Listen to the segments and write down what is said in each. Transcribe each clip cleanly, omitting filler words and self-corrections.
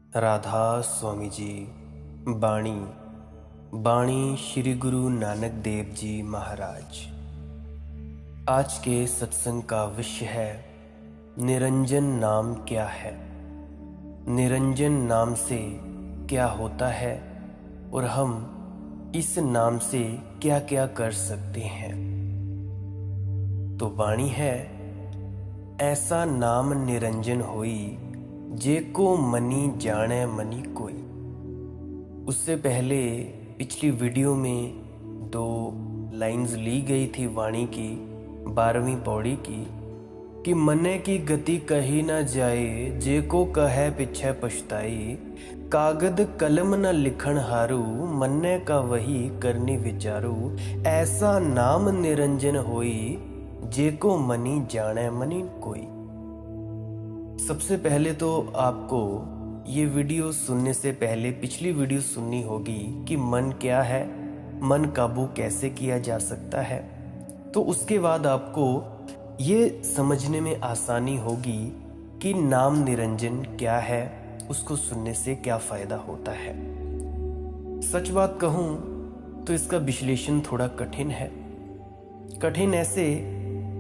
राधा स्वामी जी। बाणी बाणी श्री गुरु नानक देव जी महाराज। आज के सत्संग का विषय है निरंजन नाम क्या है, निरंजन नाम से क्या होता है और हम इस नाम से क्या क्या कर सकते हैं। तो वाणी है, ऐसा नाम निरंजन होई जेको मनी जाने मनी कोई। उससे पहले पिछली वीडियो में 2 लाइंस ली गई थी वाणी की 12वीं पौड़ी की कि मने की गति कही न जाए जेको कहे पिछे पछताई। कागद कलम न लिखण हारू मन्ने का वही करनी विचारू। ऐसा नाम निरंजन होई जेको मनी जाने मनी कोई। सबसे पहले तो आपको ये वीडियो सुनने से पहले पिछली वीडियो सुननी होगी कि मन क्या है, मन काबू कैसे किया जा सकता है। तो उसके बाद आपको ये समझने में आसानी होगी कि नाम निरंजन क्या है, उसको सुनने से क्या फ़ायदा होता है। सच बात कहूँ तो इसका विश्लेषण थोड़ा कठिन है। कठिन ऐसे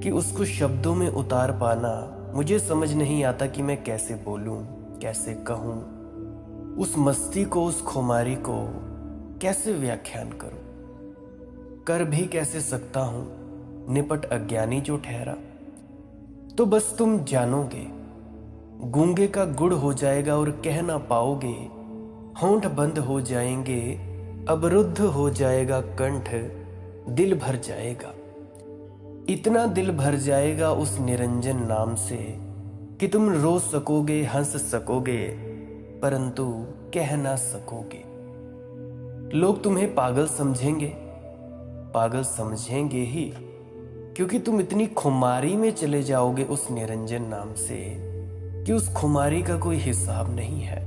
कि उसको शब्दों में उतार पाना मुझे समझ नहीं आता कि मैं कैसे बोलूं, कैसे कहूं, उस मस्ती को, उस खुमारी को कैसे व्याख्यान करूं। कर भी कैसे सकता हूं, निपट अज्ञानी जो ठहरा। तो बस तुम जानोगे, गूंगे का गुड़ हो जाएगा और कह ना पाओगे। होंठ बंद हो जाएंगे, अवरुद्ध हो जाएगा कंठ, दिल भर जाएगा। इतना दिल भर जाएगा उस निरंजन नाम से कि तुम रो सकोगे, हंस सकोगे, परंतु कह ना सकोगे। लोग तुम्हें पागल समझेंगे, पागल समझेंगे ही, क्योंकि तुम इतनी खुमारी में चले जाओगे उस निरंजन नाम से कि उस खुमारी का कोई हिसाब नहीं है।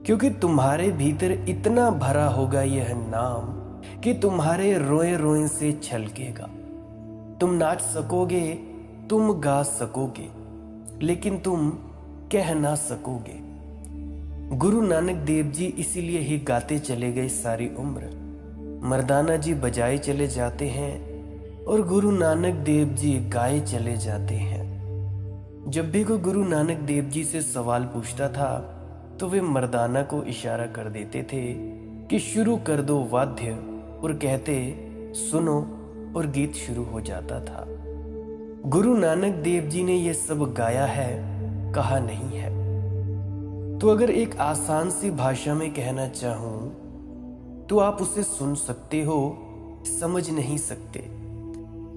क्योंकि तुम्हारे भीतर इतना भरा होगा यह नाम कि तुम्हारे रोए रोए से छलकेगा। तुम नाच सकोगे, तुम गा सकोगे, लेकिन तुम कह ना सकोगे। गुरु नानक देव जी इसीलिए ही गाते चले गए सारी उम्र। मर्दाना जी बजाए चले जाते हैं और गुरु नानक देव जी गाए चले जाते हैं। जब भी कोई गुरु नानक देव जी से सवाल पूछता था तो वे मर्दाना को इशारा कर देते थे कि शुरू कर दो वाद्य, और कहते सुनो, और गीत शुरू हो जाता था। गुरु नानक देव जी ने यह सब गाया है, कहा नहीं है। तो अगर एक आसान सी भाषा में कहना चाहूं तो आप उसे सुन सकते हो, समझ नहीं सकते।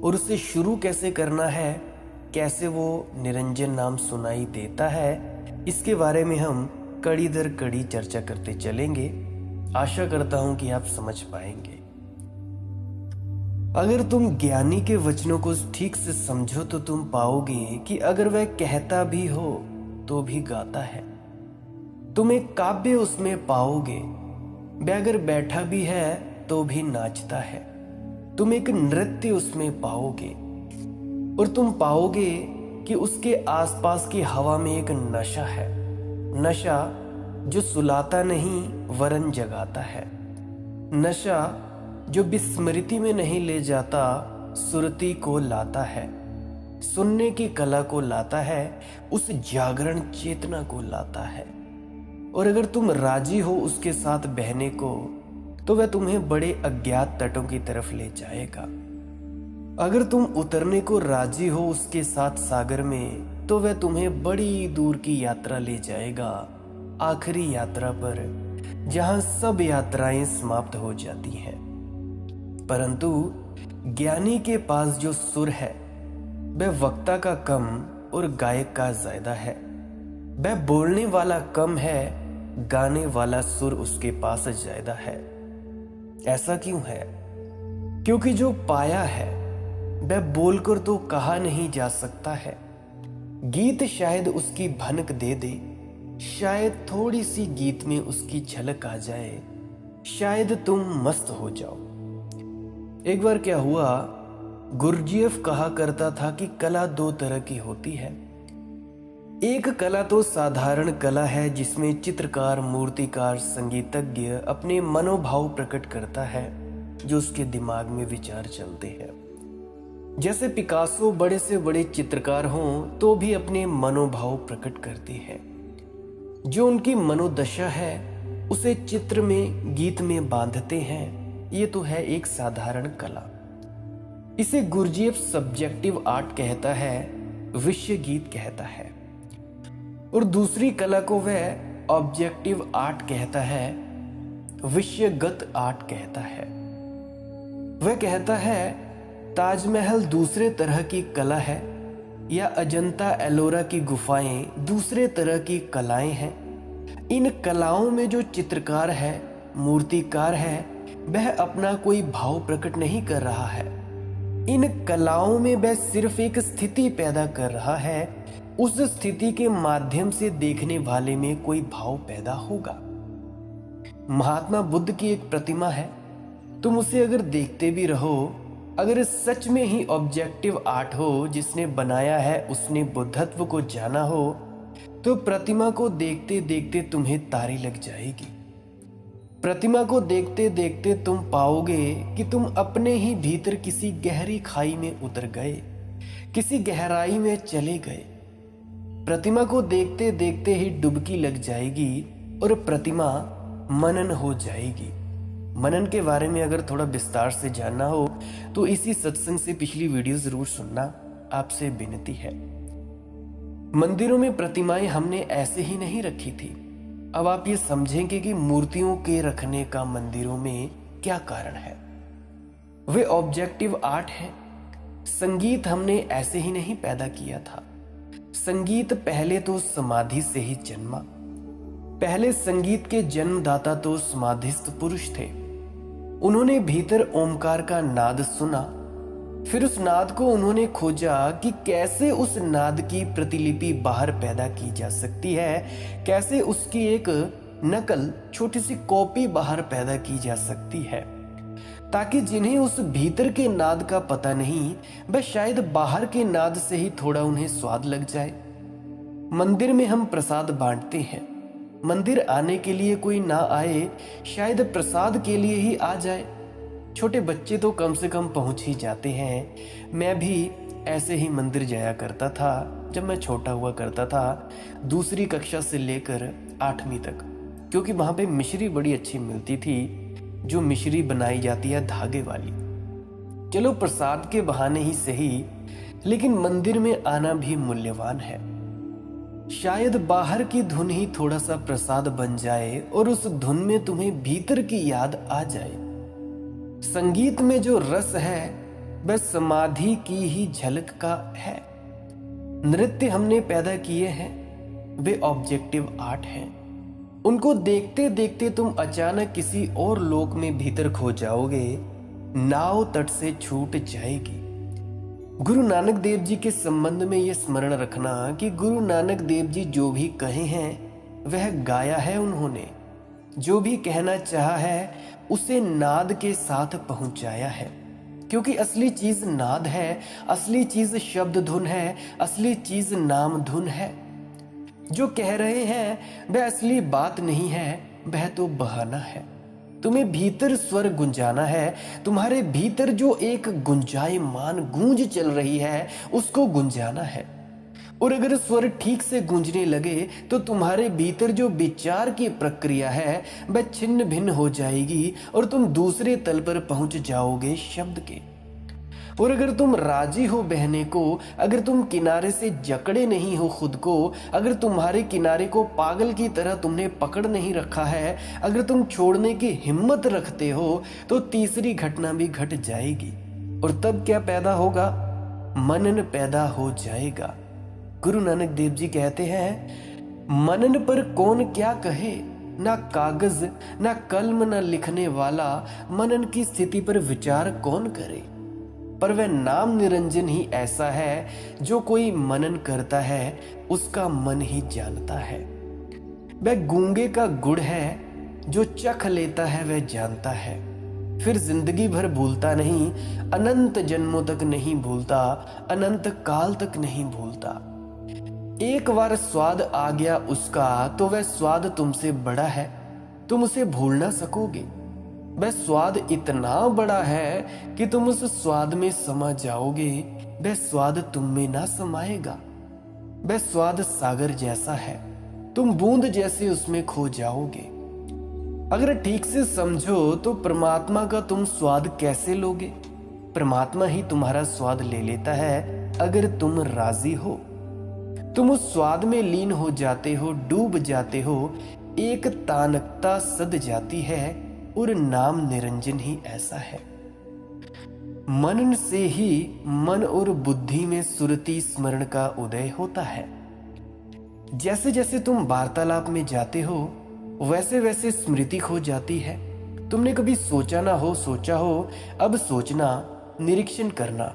और उसे शुरू कैसे करना है, कैसे वो निरंजन नाम सुनाई देता है, इसके बारे में हम कड़ी दर कड़ी चर्चा करते चलेंगे। आशा करता हूं कि आप समझ पाएंगे। अगर तुम ज्ञानी के वचनों को ठीक से समझो तो तुम पाओगे कि अगर वह कहता भी हो तो भी गाता है। तुम एक काव्य उसमें पाओगे, वह अगर बैठा भी है तो भी नाचता है। तुम एक नृत्य उसमें पाओगे और तुम पाओगे कि उसके आसपास की हवा में एक नशा है, नशा जो सुलाता नहीं वरन जगाता है, नशा जो विस्मृति में नहीं ले जाता, सुरती को लाता है, सुनने की कला को लाता है, उस जागरण चेतना को लाता है। और अगर तुम राजी हो उसके साथ बहने को तो वह तुम्हें बड़े अज्ञात तटों की तरफ ले जाएगा। अगर तुम उतरने को राजी हो उसके साथ सागर में तो वह तुम्हें बड़ी दूर की यात्रा ले जाएगा, आखिरी यात्रा पर, जहां सब यात्राएं समाप्त हो जाती हैं। परंतु ज्ञानी के पास जो सुर है वह वक्ता का कम और गायक का ज्यादा है। वह बोलने वाला कम है, गाने वाला सुर उसके पास ज्यादा है। ऐसा क्यों है? क्योंकि जो पाया है वह बोलकर तो कहा नहीं जा सकता है। गीत शायद उसकी भनक दे दे, शायद थोड़ी सी गीत में उसकी झलक आ जाए, शायद तुम मस्त हो जाओ। एक बार क्या हुआ, गुरजीएफ कहा करता था कि कला 2 तरह की होती है, एक कला तो साधारण कला है जिसमें चित्रकार, मूर्तिकार, संगीतज्ञ अपने मनोभाव प्रकट करता है जो उसके दिमाग में विचार चलते हैं। जैसे पिकासो बड़े से बड़े चित्रकार हों तो भी अपने मनोभाव प्रकट करते हैं। जो उनकी मनोदशा है उसे चित्र में, गीत में बांधते हैं। ये तो है एक साधारण कला। इसे गुरजीएफ सब्जेक्टिव आर्ट कहता है, विषय गीत कहता है। और दूसरी कला को वह ऑब्जेक्टिव आर्ट कहता है, विषयगत आर्ट कहता है। वह कहता है ताजमहल दूसरे तरह की कला है या अजंता एलोरा की गुफाएं दूसरे तरह की कलाएं हैं। इन कलाओं में जो चित्रकार है, मूर्तिकार है, वह अपना कोई भाव प्रकट नहीं कर रहा है। इन कलाओं में वह सिर्फ एक स्थिति पैदा कर रहा है। उस स्थिति के माध्यम से देखने वाले में कोई भाव पैदा होगा। महात्मा बुद्ध की एक प्रतिमा है, तुम उसे अगर देखते भी रहो, अगर सच में ही ऑब्जेक्टिव आर्ट हो, जिसने बनाया है उसने बुद्धत्व को जाना हो, तो प्रतिमा को देखते देखते तुम्हें तारी लग जाएगी। प्रतिमा को देखते देखते तुम पाओगे कि तुम अपने ही भीतर किसी गहरी खाई में उतर गए, किसी गहराई में चले गए। प्रतिमा को देखते देखते ही डुबकी लग जाएगी और प्रतिमा मनन हो जाएगी। मनन के बारे में अगर थोड़ा विस्तार से जानना हो तो इसी सत्संग से पिछली वीडियो जरूर सुनना, आपसे विनती है। मंदिरों में प्रतिमाएं हमने ऐसे ही नहीं रखी थी। अब आप ये समझेंगे कि मूर्तियों के रखने का मंदिरों में क्या कारण है। वे ऑब्जेक्टिव आर्ट है। संगीत हमने ऐसे ही नहीं पैदा किया था। संगीत पहले तो समाधि से ही जन्मा। पहले संगीत के जन्मदाता तो समाधिस्थ पुरुष थे। उन्होंने भीतर ओमकार का नाद सुना, फिर उस नाद को उन्होंने खोजा कि कैसे उस नाद की प्रतिलिपि बाहर पैदा की जा सकती है, कैसे उसकी एक नकल, छोटी सी कॉपी बाहर पैदा की जा सकती है, ताकि जिन्हें उस भीतर के नाद का पता नहीं, वह शायद बाहर के नाद से ही थोड़ा उन्हें स्वाद लग जाए। मंदिर में हम प्रसाद बांटते हैं। मंदिर आने के लिए कोई ना आए, शायद प्रसाद के लिए ही आ जाए। छोटे बच्चे तो कम से कम पहुंच ही जाते हैं। मैं भी ऐसे ही मंदिर जाया करता था जब मैं छोटा हुआ करता था, दूसरी कक्षा से लेकर 8वीं तक, क्योंकि वहां पे मिश्री बड़ी अच्छी मिलती थी, जो मिश्री बनाई जाती है धागे वाली। चलो प्रसाद के बहाने ही सही, लेकिन मंदिर में आना भी मूल्यवान है। शायद बाहर की धुन ही थोड़ा सा प्रसाद बन जाए और उस धुन में तुम्हें भीतर की याद आ जाए। संगीत में जो रस है वह समाधि की ही झलक का है। नृत्य हमने पैदा किए हैं, वे ऑब्जेक्टिव आर्ट हैं। उनको देखते देखते तुम अचानक किसी और लोक में भीतर खो जाओगे, नाव तट से छूट जाएगी। गुरु नानक देव जी के संबंध में यह स्मरण रखना कि गुरु नानक देव जी जो भी कहे हैं वह गाया है उन्होंने। जो भी कहना चाहा है उसे नाद के साथ पहुंचाया है, क्योंकि असली चीज नाद है, असली चीज शब्द धुन है, असली चीज नाम धुन है। जो कह रहे हैं वह असली बात नहीं है, वह तो बहाना है। तुम्हें भीतर स्वर गुंजाना है। तुम्हारे भीतर जो एक गुंजायमान गूंज चल रही है उसको गुंजाना है। और अगर स्वर ठीक से गूंजने लगे तो तुम्हारे भीतर जो विचार की प्रक्रिया है वह छिन्न भिन्न हो जाएगी और तुम दूसरे तल पर पहुंच जाओगे शब्द के। और अगर तुम राजी हो बहने को, अगर तुम किनारे से जकड़े नहीं हो खुद को, अगर तुम्हारे किनारे को पागल की तरह तुमने पकड़ नहीं रखा है, अगर तुम छोड़ने की हिम्मत रखते हो, तो तीसरी घटना भी घट जाएगी। और तब क्या पैदा होगा? मनन पैदा हो जाएगा। गुरु नानक देव जी कहते हैं, मनन पर कौन क्या कहे, ना कागज ना कलम ना लिखने वाला, मनन की स्थिति पर विचार कौन करे। पर वह नाम निरंजन ही ऐसा है, जो कोई मनन करता है उसका मन ही जानता है। वह गूंगे का गुड़ है, जो चख लेता है वह जानता है, फिर जिंदगी भर भूलता नहीं, अनंत जन्मों तक नहीं भूलता, अनंत काल तक नहीं भूलता। एक बार स्वाद आ गया उसका तो वह स्वाद तुमसे बड़ा है, तुम उसे भूल ना सकोगे। वह स्वाद इतना बड़ा है कि तुम उस स्वाद में समा जाओगे, वह स्वाद तुम में ना समाएगा। वह स्वाद सागर जैसा है, तुम बूंद जैसे उसमें खो जाओगे। अगर ठीक से समझो तो परमात्मा का तुम स्वाद कैसे लोगे? परमात्मा ही तुम्हारा स्वाद ले लेता है अगर तुम राजी हो। तुम उस स्वाद में लीन हो जाते हो, डूब जाते हो, एक तानकता सद जाती है और नाम निरंजन ही ऐसा है। मनन से ही मन और बुद्धि में सुरति स्मरण का उदय होता है। जैसे जैसे तुम वार्तालाप में जाते हो वैसे वैसे स्मृति खो जाती है। तुमने कभी सोचा ना हो, सोचा हो, अब सोचना, निरीक्षण करना।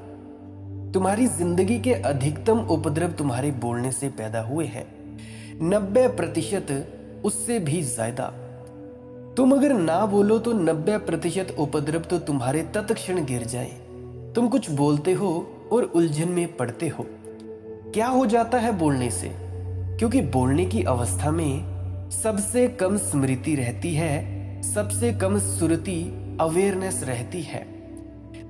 तुम्हारी जिंदगी के अधिकतम उपद्रव तुम्हारे बोलने से पैदा हुए हैं, 90% उससे भी ज्यादा। तुम अगर ना बोलो तो 90% उपद्रव तो तुम्हारे तत्क्षण गिर जाए। तुम कुछ बोलते हो और उलझन में पड़ते हो। क्या हो जाता है बोलने से? क्योंकि बोलने की अवस्था में सबसे कम स्मृति रहती है, सबसे कम सुरति, अवेयरनेस रहती है।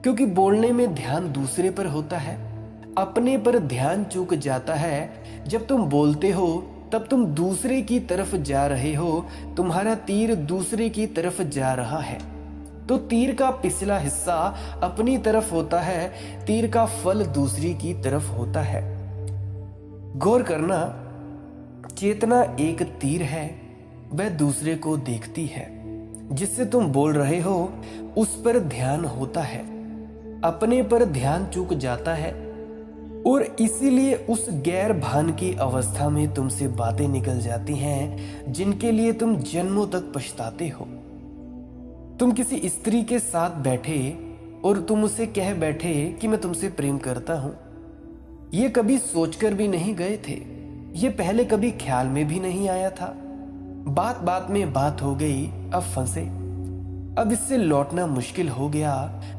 क्योंकि बोलने में ध्यान दूसरे पर होता है, अपने पर ध्यान चूक जाता है। जब तुम बोलते हो तब तुम दूसरे की तरफ जा रहे हो, तुम्हारा तीर दूसरे की तरफ जा रहा है। तो तीर का पिछला हिस्सा अपनी तरफ होता है, तीर का फल दूसरी की तरफ होता है। गौर करना, चेतना एक तीर है, वह दूसरे को देखती है। जिससे तुम बोल रहे हो उस पर ध्यान होता है, अपने पर ध्यान चूक जाता है और इसीलिए उस गैर भान की अवस्था में तुमसे बातें निकल जाती हैं जिनके लिए तुम जन्मों तक पछताते हो। तुम किसी स्त्री के साथ बैठे और तुम उसे कह बैठे कि मैं तुमसे प्रेम करता हूं। ये कभी सोचकर भी नहीं गए थे, ये पहले कभी ख्याल में भी नहीं आया था। बात बात में बात हो गई, अब फंसे। अब इससे लौटना मुश्किल हो गया।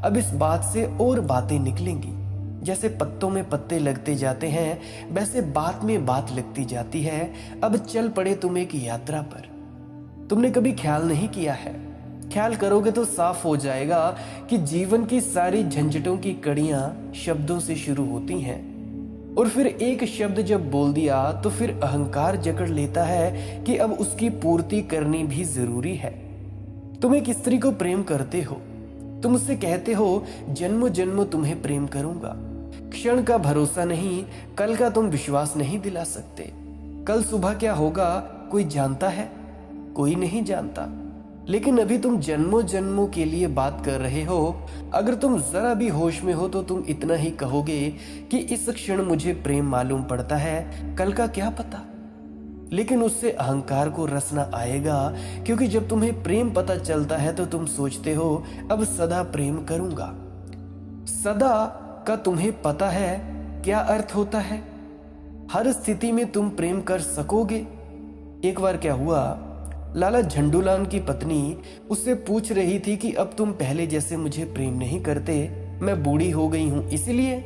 अब इस बात से और बातें निकलेंगी। जैसे पत्तों में पत्ते लगते जाते हैं वैसे बात में बात लगती जाती है। अब चल पड़े तुम एक यात्रा पर। तुमने कभी ख्याल नहीं किया है, ख्याल करोगे तो साफ हो जाएगा कि जीवन की सारी झंझटों की कड़ियां शब्दों से शुरू होती हैं और फिर एक शब्द जब बोल दिया तो फिर अहंकार जकड़ लेता है कि अब उसकी पूर्ति करनी भी जरूरी है। तुम एक स्त्री को प्रेम करते हो, तुम उससे कहते हो जन्मों जन्मों तुम्हें प्रेम करूंगा। क्षण का भरोसा नहीं, कल का तुम विश्वास नहीं दिला सकते। कल सुबह क्या होगा कोई जानता है? कोई नहीं जानता। लेकिन अभी तुम जन्मों जन्मों के लिए बात कर रहे हो। अगर तुम जरा भी होश में हो तो तुम इतना ही कहोगे कि इस क्षण मुझे प्रेम मालूम पड़ता है, कल का क्या पता। लेकिन उससे अहंकार को रस ना आएगा, क्योंकि जब तुम्हें प्रेम पता चलता है तो तुम सोचते हो अब सदा प्रेम करूंगा। सदा का तुम्हें पता है क्या अर्थ होता है? हर स्थिति में तुम प्रेम कर सकोगे। एक बार क्या हुआ, लाला झंडूलाल की पत्नी उससे पूछ रही थी कि अब तुम पहले जैसे मुझे प्रेम नहीं करते, मैं बूढ़ी हो गई हूं इसलिए,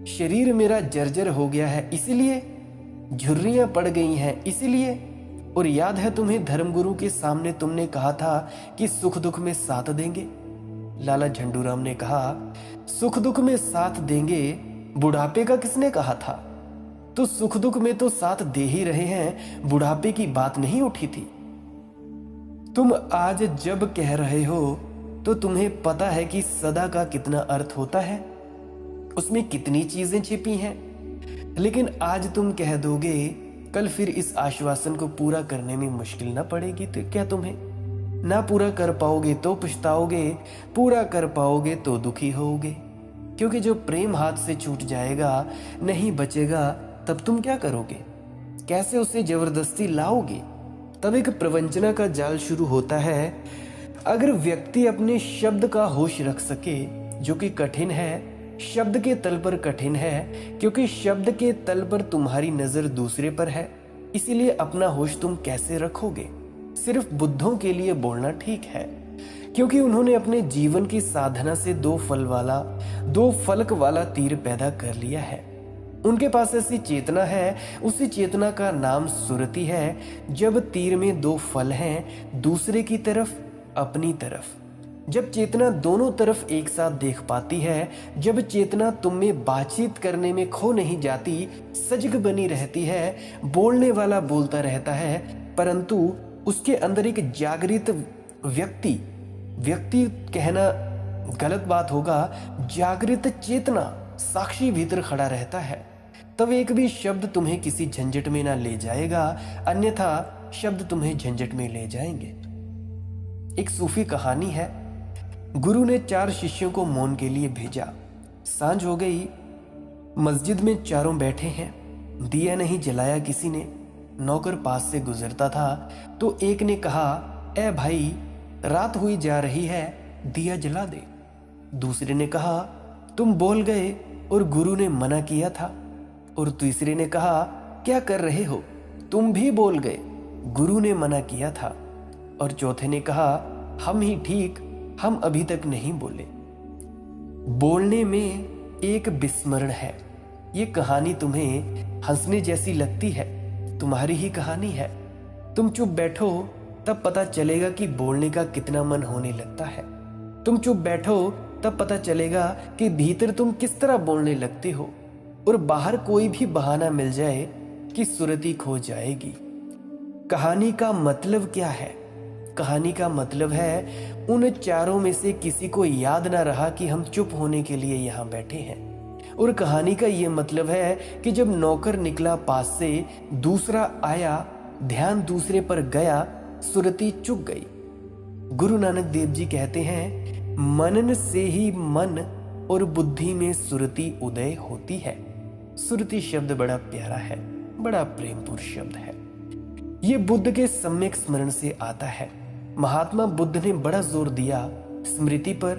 शरीर मेरा जर्जर हो गया है इसलिए, झुर्रियां पड़ गई हैं इसलिए, और याद है तुम्हें धर्मगुरु के सामने तुमने कहा था कि सुख दुख में साथ देंगे। लाला झंडूराम ने कहा सुख दुख में साथ देंगे, बुढ़ापे का किसने कहा था? तो सुख दुख में तो साथ दे ही रहे हैं, बुढ़ापे की बात नहीं उठी थी। तुम आज जब कह रहे हो तो तुम्हें पता है कि सदा का कितना अर्थ होता है, उसमें कितनी चीजें छिपी हैं। लेकिन आज तुम कह दोगे, कल फिर इस आश्वासन को पूरा करने में मुश्किल ना पड़ेगी तो क्या तुम्हें? ना पूरा कर पाओगे तो पछताओगे, पूरा कर पाओगे तो दुखी होगे। क्योंकि जो प्रेम हाथ से छूट जाएगा, नहीं बचेगा, तब तुम क्या करोगे? कैसे उसे जबरदस्ती लाओगे? तब एक प्रवंचना का जाल शुरू होता है। अगर व्यक्ति अपने शब्द का होश रख सके, जो कि कठिन है, शब्द के तल पर कठिन है, क्योंकि शब्द के तल पर तुम्हारी नजर दूसरे पर है, इसीलिए अपना होश तुम कैसे रखोगे? सिर्फ बुद्धों के लिए बोलना ठीक है, क्योंकि उन्होंने अपने जीवन की साधना से दो फलक वाला तीर पैदा कर लिया है। उनके पास ऐसी चेतना है, उसी चेतना का नाम सुरति है। जब तीर में दो फल हैं, दूसरे की तरफ, अपनी तरफ, जब चेतना दोनों तरफ एक साथ देख पाती है, जब चेतना तुम में बातचीत करने में खो नहीं जाती, सजग बनी रहती है, बोलने वाला बोलता रहता है, परंतु उसके अंदर एक जागृत व्यक्ति कहना गलत बात होगा, जागृत चेतना साक्षी भीतर खड़ा रहता है, तब एक भी शब्द तुम्हें किसी झंझट में ना ले जाएगा, अन्यथा शब्द तुम्हें झंझट में ले जाएंगे। एक सूफी कहानी है। गुरु ने 4 शिष्यों को मौन के लिए भेजा। सांझ हो गई, मस्जिद में चारों बैठे हैं, दिया नहीं जलाया किसी ने। नौकर पास से गुजरता था तो एक ने कहा, ए भाई, रात हुई जा रही है, दिया जला दे। दूसरे ने कहा, तुम बोल गए और गुरु ने मना किया था। और तीसरे ने कहा, क्या कर रहे हो, तुम भी बोल गए, गुरु ने मना किया था। और चौथे ने कहा, हम ही ठीक, हम अभी तक नहीं बोले। बोलने में एक विस्मरण है। ये कहानी तुम्हें हंसने जैसी लगती है, तुम्हारी ही कहानी है। तुम चुप बैठो तब पता चलेगा कि बोलने का कितना मन होने लगता है। तुम चुप बैठो तब पता चलेगा कि भीतर तुम किस तरह बोलने लगते हो, और बाहर कोई भी बहाना मिल जाए कि सुरती खो जाएगी। कहानी का मतलब क्या है? कहानी का मतलब है, उन चारों में से किसी को याद ना रहा कि हम चुप होने के लिए यहाँ बैठे हैं। और कहानी का ये मतलब है कि जब नौकर निकला पास से, दूसरा आया, ध्यान दूसरे पर गया, सुरती चुप गई। गुरु नानक देव जी कहते हैं, मनन से ही मन और बुद्धि में सुरती उदय होती है। सुरती शब्द बड़ा प्यारा है, बड़ा प्रेमपूर्ण शब्द है। ये बुद्ध के सम्यक स्मरण से आता है। महात्मा बुद्ध ने बड़ा जोर दिया स्मृति पर,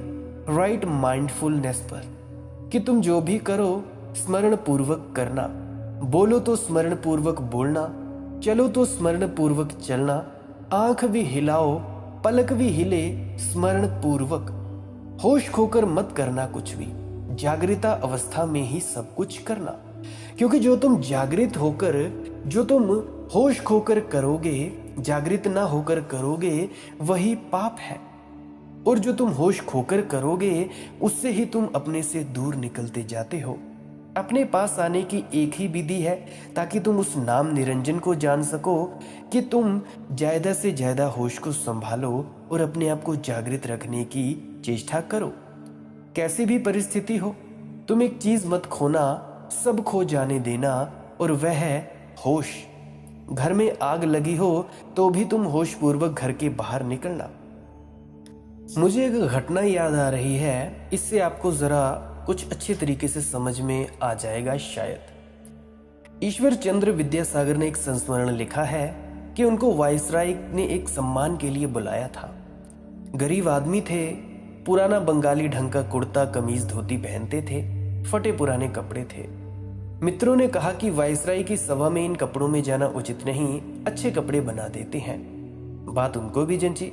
राइट माइंडफुलनेस पर, कि तुम जो भी करो स्मरण पूर्वक करना, बोलो तो स्मरण पूर्वक बोलना, चलो तो स्मरण पूर्वक चलना, आंख भी हिलाओ, पलक भी हिले, स्मरण पूर्वक। होश खोकर मत करना कुछ भी, जागृता अवस्था में ही सब कुछ करना। क्योंकि जो तुम जागृत होकर, जो तुम होश खोकर करोगे, जागृत ना होकर करोगे, वही पाप है। और जो तुम होश खोकर करोगे, उससे ही तुम अपने से दूर निकलते जाते हो। अपने पास आने की एक ही विधि है, ताकि तुम उस नाम निरंजन को जान सको कि तुम ज्यादा से ज्यादा होश को संभालो और अपने आप को जागृत रखने की चेष्टा करो। कैसी भी परिस्थिति हो, तुम एक चीज मत खोना, सब खो जाने देना, और वह है होश। घर में आग लगी हो तो भी तुम होश पूर्वक घर के बाहर निकलना। मुझे एक घटना याद आ रही है, इससे आपको जरा कुछ अच्छे तरीके से समझ में आ जाएगा शायद। ईश्वर चंद्र विद्यासागर ने एक संस्मरण लिखा है कि उनको वायसराय ने एक सम्मान के लिए बुलाया था। गरीब आदमी थे, पुराना बंगाली ढंग का कुर्ता कमीज धोती पहनते थे, फटे पुराने कपड़े थे। मित्रों ने कहा कि वायसराय की सभा में इन कपड़ों में जाना उचित नहीं, अच्छे कपड़े बना देते हैं। बात उनको भी जंची।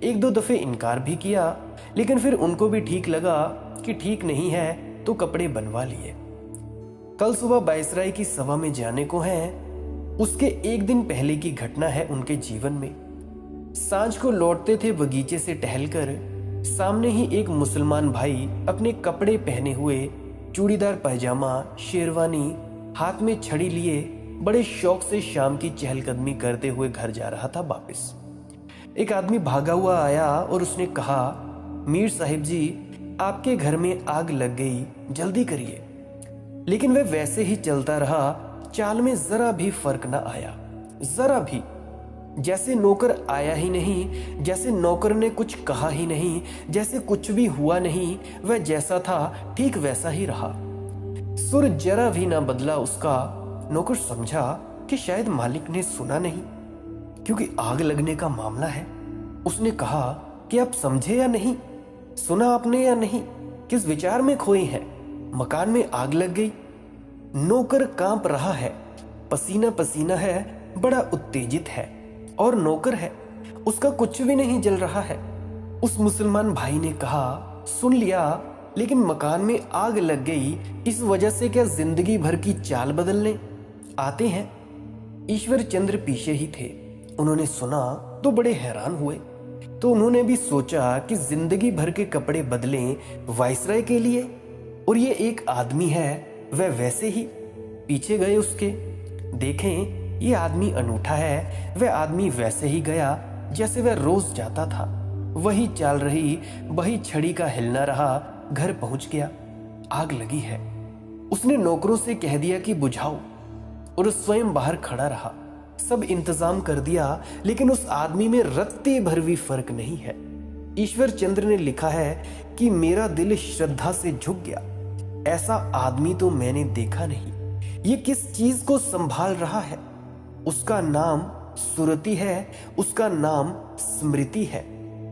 1-2 दफे इनकार भी किया, लेकिन फिर उनको भी ठीक लगा कि ठीक नहीं है तो कपड़े बनवा लिए। कल सुबह वायसराय की सभा में जाने को है, उसके एक दिन पहले की घटना है उनके जीवन में। सांझ को लौटते थे बगीचे से टहलकर, सामने ही एक मुसलमान भाई अपने कपड़े पहने हुए, चूड़ीदार पैजामा, शेरवानी, हाथ में छड़ी लिए, बड़े शौक से शाम की चहलकदमी करते हुए घर जा रहा था वापस। एक आदमी भागा हुआ आया और उसने कहा, मीर साहिब जी, आपके घर में आग लग गई, जल्दी करिए। लेकिन वह वैसे ही चलता रहा, चाल में जरा भी फर्क ना आया, जरा भी। जैसे नौकर आया ही नहीं, जैसे नौकर ने कुछ कहा ही नहीं, जैसे कुछ भी हुआ नहीं, वह जैसा था ठीक वैसा ही रहा। सुर जरा भी ना बदला उसका। नौकर समझा कि शायद मालिक ने सुना नहीं, क्योंकि आग लगने का मामला है। उसने कहा कि आप समझे या नहीं, सुना आपने या नहीं, किस विचार में खोए हैं, मकान में आग लग गई। नौकर कांप रहा है, पसीना पसीना है, बड़ा उत्तेजित है, और नौकर है, उसका कुछ भी नहीं जल रहा है। उस मुसलमान भाई ने कहा, सुन लिया, लेकिन मकान में आग लग गई, इस वजह से क्या जिंदगी भर की चाल बदलने आते हैं? ईश्वर चंद्र पीछे ही थे। उन्होंने सुना तो बड़े हैरान हुए। तो उन्होंने भी सोचा कि जिंदगी भर के कपड़े बदलें वायसराय के लिए, और ये एक आदमी है, वह वैसे ही। पीछे गए उसके, देखें ये आदमी अनूठा है। वह आदमी वैसे ही गया जैसे वह रोज जाता था। वही चाल रही, वही छड़ी का हिलना रहा। घर पहुंच गया, आग लगी है। उसने नौकरों से कह दिया कि बुझाओ, और स्वयं बाहर खड़ा रहा। सब इंतजाम कर दिया, लेकिन उस आदमी में रत्ते भर भी फर्क नहीं है। ईश्वर चंद्र ने लिखा है कि मेरा दिल श्रद्धा से झुक गया। ऐसा आदमी तो मैंने देखा नहीं। ये किस चीज को संभाल रहा है? उसका नाम सुरति है, उसका नाम स्मृति है।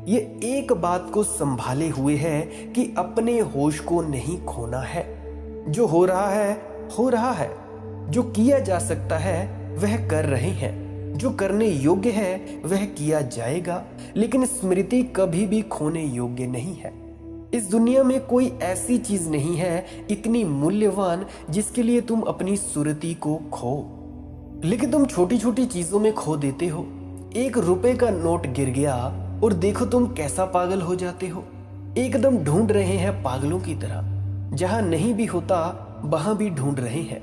ये एक बात को संभाले हुए है कि अपने होश को नहीं खोना है। जो हो रहा है हो रहा है, जो किया जा सकता है वह कर रहे हैं, जो करने योग्य है वह किया जाएगा, लेकिन स्मृति कभी भी खोने योग्य नहीं है। इस दुनिया में कोई ऐसी चीज नहीं है इतनी मूल्यवान जिसके लिए तुम अपनी सुरति को खो, लेकिन तुम छोटी छोटी चीजों में खो देते हो। 1 रुपए का नोट गिर गया और देखो तुम कैसा पागल हो जाते हो। एकदम ढूंढ रहे हैं पागलों की तरह, जहां नहीं भी होता वहां भी ढूंढ रहे हैं।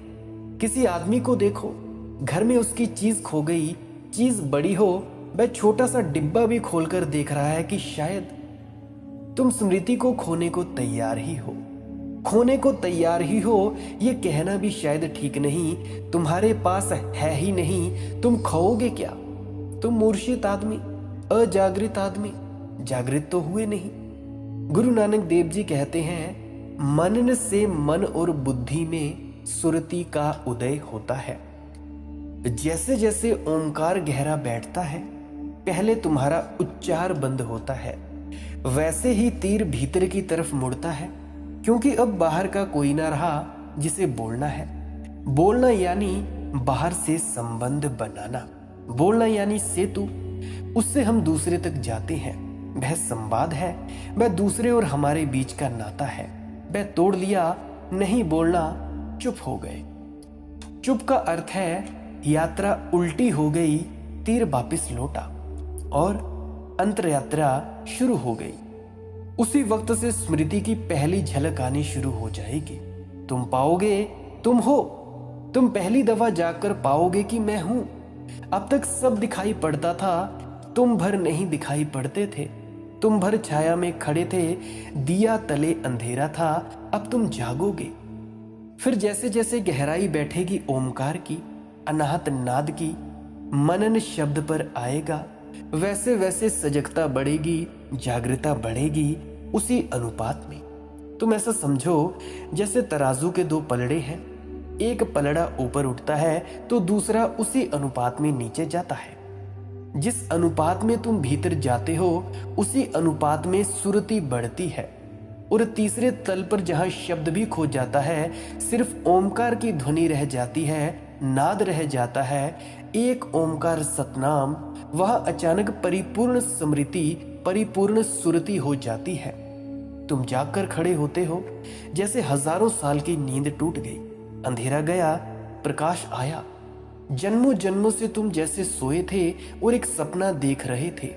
किसी आदमी को देखो, घर में उसकी चीज खो गई, चीज बड़ी हो, वह छोटा सा डिब्बा भी खोलकर देख रहा है कि शायद। तुम स्मृति को खोने को तैयार ही हो। खोने को तैयार ही हो, ये कहना भी शायद ठीक नहीं। तुम्हारे पास है ही नहीं, तुम खोओगे क्या? तुम मूर्छित आदमी, अजागृत आदमी, जागृत तो हुए नहीं। गुरु नानक देव जी कहते हैं, मनन से मन और बुद्धि में सुरति का उदय होता है। जैसे जैसे ओंकार गहरा बैठता है, पहले तुम्हारा उच्चार बंद होता है, वैसे ही तीर भीतर की तरफ मुड़ता है, क्योंकि अब बाहर का कोई ना रहा जिसे बोलना है। बोलना यानी बाहर से संबंध बनाना, बोलना यानी सेतु। उससे हम दूसरे तक जाते हैं। वह संवाद है, वह दूसरे और हमारे बीच का नाता है। वह तोड़ लिया, नहीं बोलना, चुप हो गए। चुप का अर्थ है यात्रा उल्टी हो गई, तीर वापिस लौटा और अंतर यात्रा शुरू हो गई। उसी वक्त से स्मृति की पहली झलक आनी शुरू हो जाएगी। तुम पाओगे तुम हो। तुम पहली दफा जाकर पाओगे कि मैं हूं। अब तक सब दिखाई पड़ता था, तुम भर नहीं दिखाई पड़ते थे। तुम भर छाया में खड़े थे, दिया तले अंधेरा था। अब तुम जागोगे। फिर जैसे जैसे गहराई बैठेगी ओमकार की, अनाहत नाद की, मनन शब्द पर आएगा, वैसे वैसे सजगता बढ़ेगी, जागृता बढ़ेगी, उसी अनुपात में। तुम ऐसा समझो जैसे तराजू के 2 पलड़े हैं। एक पलड़ा ऊपर उठता है तो दूसरा उसी अनुपात में नीचे जाता है। जिस अनुपात में तुम भीतर जाते हो, उसी अनुपात में सुरति बढ़ती है। और तीसरे तल पर जहां शब्द भी खो जाता है, सिर्फ ओमकार की ध्वनि रह जाती है, नाद रह जाता है, एक ओमकार सतनाम। वह अचानक परिपूर्ण स्मृति, परिपूर्ण सुरति हो जाती है। तुम जागकर खड़े होते हो, जैसे हजारों साल की नींद टूट गई, अंधेरा गया, प्रकाश आया। जन्मों जन्मों से तुम जैसे सोए थे और एक सपना देख रहे थे।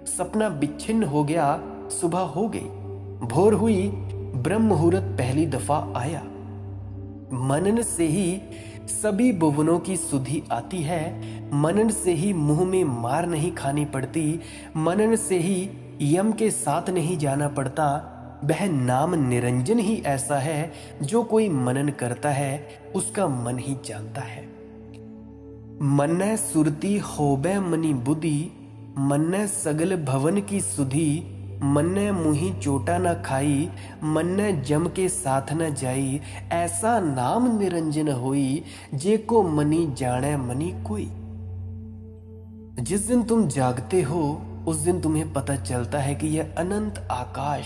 सपना विच्छिन्न हो गया, सुबह हो गई, भोर हुई, ब्रह्म मुहूर्त पहली दफा आया। मनन से ही सभी भुवनों की सुधि आती है। मनन से ही मुंह में मार नहीं खानी पड़ती। मनन से ही यम के साथ नहीं जाना पड़ता। वह नाम निरंजन ही ऐसा है, जो कोई मनन करता है उसका मन ही जानता है। मन्नै सुरती होबै मनि बुद्धि, मन्नै सगल भवन की सुधि, मन्नै मुही चोटा न खाई, मन्नै जम के साथ न जाई। ऐसा नाम निरंजन होई, जे को मनी जाने मनी कोई। जिस दिन तुम जागते हो, उस दिन तुम्हें पता चलता है कि यह अनंत आकाश,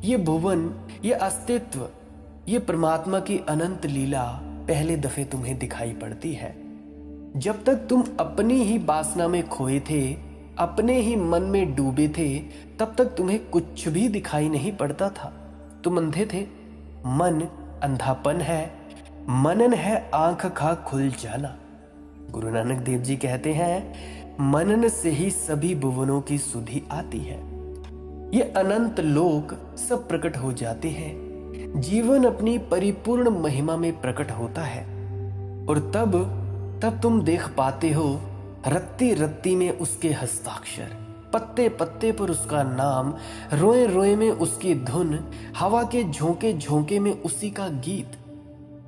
ये भुवन, ये अस्तित्व, ये परमात्मा की अनंत लीला पहले दफे तुम्हें दिखाई पड़ती है। जब तक तुम अपनी ही वासना में खोए थे, अपने ही मन में डूबे थे, तब तक तुम्हें कुछ भी दिखाई नहीं पड़ता था। तुम अंधे थे। मन अंधापन है, मनन है आंख खा खुल जाना। गुरु नानक देव जी कहते हैं मनन से ही सभी भुवनों की सुधि आती है। ये अनंत लोक सब प्रकट हो जाते हैं, जीवन अपनी परिपूर्ण महिमा में प्रकट होता है। और तब तुम देख पाते हो रत्ती रत्ती में उसके हस्ताक्षर, पत्ते पत्ते पर उसका नाम, रोए रोए में उसकी धुन, हवा के झोंके झोंके में उसी का गीत।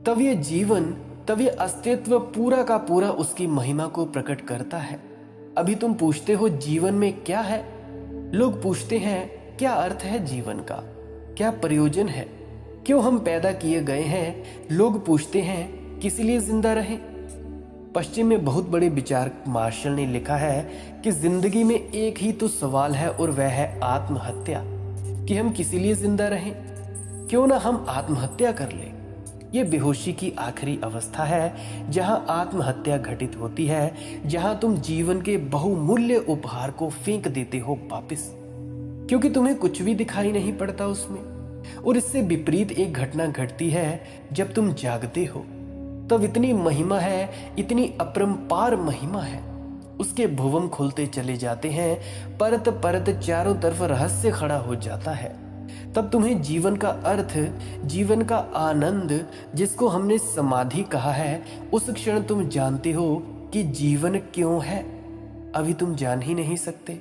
तब ये जीवन, तब ये अस्तित्व पूरा का पूरा उसकी महिमा को प्रकट करता है। अभी तुम पूछते हो जीवन में क्या है? लोग पूछते हैं क्या अर्थ है जीवन का, क्या प्रयोजन है, क्यों हम पैदा किए गए हैं? लोग पूछते हैं किस लिए जिंदा रहें? पश्चिम में बहुत बड़े विचारक मार्शल ने लिखा है कि जिंदगी में एक ही तो सवाल है और वह है आत्महत्या, कि हम किस लिए जिंदा रहें? क्यों ना हम आत्महत्या कर लें। ये बेहोशी की आखिरी अवस्था है जहां आत्महत्या घटित होती है, जहां तुम जीवन के बहुमूल्य उपहार को फेंक देते हो वापस, क्योंकि तुम्हें कुछ भी दिखाई नहीं पड़ता उसमें। और इससे विपरीत एक घटना घटती है जब तुम जागते हो, तब इतनी महिमा है, इतनी अपरंपार महिमा है, उसके भुवन खुलते चले जाते हैं, परत परत चारों तरफ रहस्य खड़ा हो जाता है। तब तुम्हें जीवन का अर्थ, जीवन का आनंद, जिसको हमने समाधि कहा है, उस क्षण तुम जानते हो कि जीवन क्यों है। अभी तुम जान ही नहीं सकते।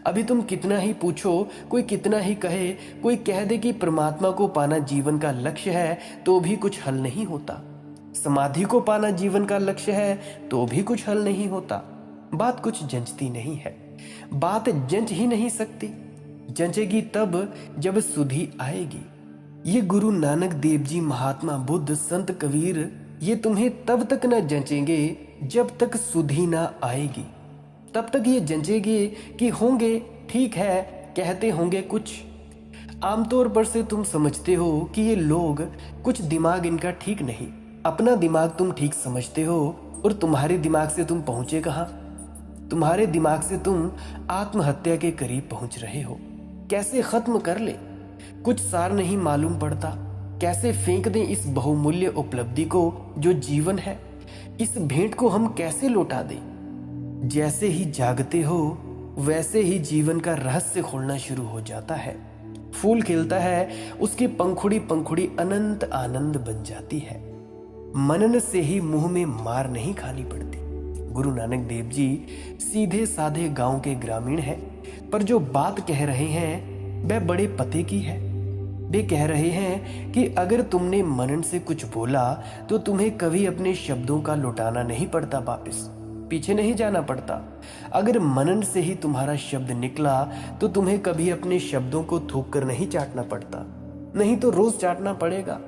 अभी तुम कितना ही पूछो, कोई कितना ही कहे, कोई कह दे कि परमात्मा को पाना जीवन का लक्ष्य है, तो भी कुछ हल नहीं होता। समाधि को पाना जीवन का लक्ष्य है, तो भी कुछ हल नहीं होता। बात कुछ जंचती नहीं है, बात जंच ही नहीं सकती। जंचेगी तब जब सुधि आएगी। ये गुरु नानक देव जी, महात्मा बुद्ध, संत कबीर, ये तुम्हें तब तक न जंचेंगे जब तक सुधि ना आएगी। तब तक ये जंचेगे कि होंगे ठीक है, कहते होंगे कुछ। आमतौर पर से तुम समझते हो कि ये लोग, कुछ दिमाग इनका ठीक नहीं। अपना दिमाग तुम ठीक समझते हो, और तुम्हारे दिमाग से तुम पहुंचे कहां? तुम्हारे दिमाग से तुम आत्महत्या के करीब पहुंच रहे हो। कैसे खत्म कर ले, कुछ सार नहीं मालूम पड़ता। कैसे फेंक दें इस बहुमूल्य उपलब्धि को जो जीवन है, इस भेंट को हम कैसे लौटा दें? जैसे ही जागते हो वैसे ही जीवन का रहस्य खोलना शुरू हो जाता है। फूल खिलता है, उसकी पंखुड़ी पंखुड़ी अनंत आनंद बन जाती है। मनन से ही मुंह में मार नहीं खानी पड़ती। गुरु नानक देव जी सीधे साधे गांव के ग्रामीण हैं, पर जो बात कह रहे हैं वह बड़े पते की है। वे कह रहे हैं कि अगर तुमने मनन से कुछ बोला तो तुम्हें कभी अपने शब्दों का लौटाना नहीं पड़ता, वापस पीछे नहीं जाना पड़ता। अगर मनन से ही तुम्हारा शब्द निकला तो तुम्हें कभी अपने शब्दों को थूक कर नहीं चाटना पड़ता, नहीं तो रोज चाटना पड़ेगा।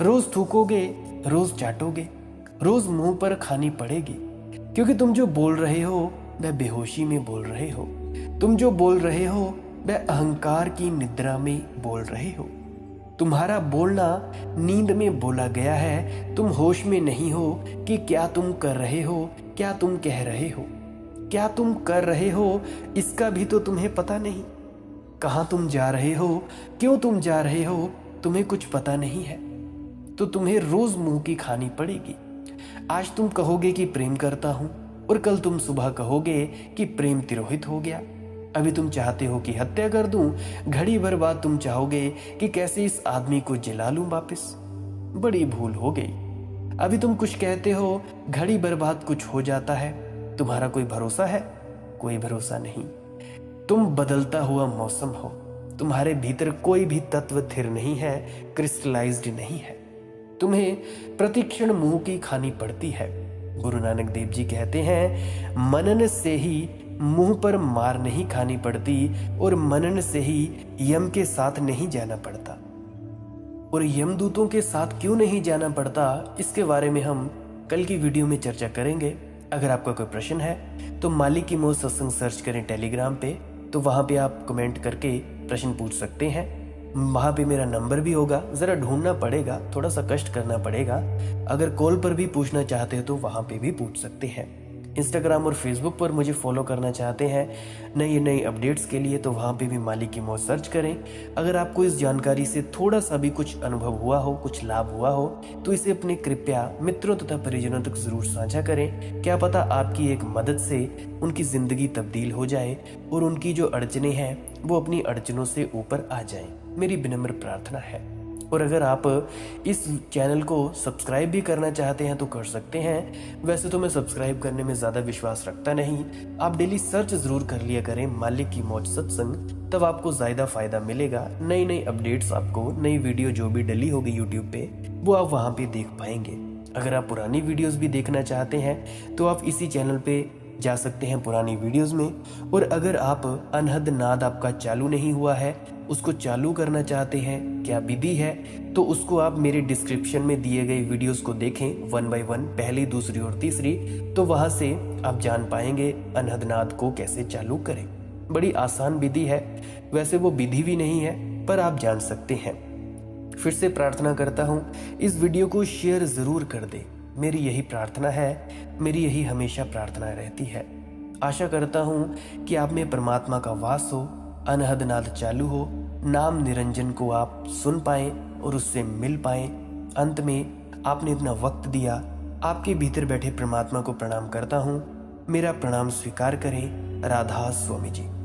रोज थूकोगे, रोज चाटोगे, रोज मुंह पर खानी पड़ेगी, क्योंकि तुम जो बोल रहे हो वह बेहोशी में बोल रहे हो। तुम जो बोल रहे हो वह अहंकार की निद्रा में बोल रहे हो। तुम्हारा बोलना नींद में बोला गया है। तुम होश में नहीं हो कि क्या तुम कर रहे हो, क्या तुम कह रहे हो, क्या तुम कर रहे हो, इसका भी तो तुम्हें पता नहीं। कहाँ तुम जा रहे हो, क्यों तुम जा रहे हो, तुम्हें कुछ पता नहीं है। तो तुम्हें रोज मुंह की खानी पड़ेगी। आज तुम कहोगे कि प्रेम करता हूं, और कल तुम सुबह कहोगे कि प्रेम तिरोहित हो गया। अभी तुम चाहते हो कि हत्या कर दूं, घड़ी भर बाद तुम चाहोगे कि कैसे इस आदमी को जला लूं वापस। बड़ी भूल हो गई। अभी तुम कुछ कहते हो, घड़ी भर बाद कुछ हो जाता है। तुम्हारा कोई भरोसा है? कोई भरोसा नहीं। तुम बदलता हुआ मौसम हो। तुम्हारे भीतर कोई भी तत्व स्थिर नहीं है, क्रिस्टलाइज्ड नहीं है। तुम्हें प्रतिक्षण मुंह की खानी पड़ती है। गुरु नानक देव जी कहते हैं, मनन से ही मुंह पर मार नहीं खानी पड़ती, और मनन से ही यम के साथ नहीं जाना पड़ता। और यमदूतों के साथ क्यों नहीं जाना पड़ता, इसके बारे में हम कल की वीडियो में चर्चा करेंगे। अगर आपका कोई प्रश्न है तो मालिक की मोह सत्संग सर्च करें टेलीग्राम पे, तो वहां पे आप कमेंट करके प्रश्न पूछ सकते हैं। वहां पे मेरा नंबर भी होगा, जरा ढूंढना पड़ेगा, थोड़ा सा कष्ट करना पड़ेगा। अगर कॉल पर भी पूछना चाहते हो तो वहां पे भी पूछ सकते हैं। इंस्टाग्राम और फेसबुक पर मुझे फॉलो करना चाहते हैं नई नई अपडेट्स के लिए तो वहाँ पे भी मालिक की मौज सर्च करें। अगर आपको इस जानकारी से थोड़ा सा भी कुछ अनुभव हुआ हो, कुछ लाभ हुआ हो, तो इसे अपने कृपया मित्रों तथा परिजनों तक जरूर साझा करें। क्या पता आपकी एक मदद से उनकी जिंदगी तब्दील हो जाए और उनकी जो अड़चने हैं वो अपनी अड़चनों से ऊपर आ जाएं। मेरी विनम्र प्रार्थना है। और अगर आप इस चैनल को सब्सक्राइब भी करना चाहते हैं तो कर सकते हैं। वैसे तो मैं सब्सक्राइब करने में ज़्यादा विश्वास रखता नहीं, आप डेली सर्च ज़रूर कर लिया करें मालिक की मौज सत्संग, तब आपको ज़्यादा फ़ायदा मिलेगा। नई नई अपडेट्स, आपको नई वीडियो जो भी डली होगी यूट्यूब पे वो आप वहाँ पे देख पाएंगे। अगर आप पुरानी वीडियोज़ भी देखना चाहते हैं तो आप इसी चैनल पे जा सकते हैं पुरानी वीडियोस में। और अगर आप अनहद नाद आपका चालू नहीं हुआ है, उसको चालू करना चाहते हैं, क्या विधि है, तो उसको आप मेरे डिस्क्रिप्शन में दिए गए वीडियोस को देखें 1 बाय 1, पहली, दूसरी और तीसरी, तो वहां से आप जान पाएंगे अनहद नाद को कैसे चालू करें। बड़ी आसान विधि है, वैसे वो विधि भी नहीं है पर आप जान सकते हैं। फिर से प्रार्थना करता हूँ इस वीडियो को शेयर जरूर कर दे। मेरी यही प्रार्थना है, मेरी यही हमेशा प्रार्थना रहती है। आशा करता हूँ कि आप में परमात्मा का वास हो, अनहद नाद चालू हो, नाम निरंजन को आप सुन पाएं और उससे मिल पाएं। अंत में आपने इतना वक्त दिया, आपके भीतर बैठे परमात्मा को प्रणाम करता हूँ। मेरा प्रणाम स्वीकार करें। राधा स्वामी जी।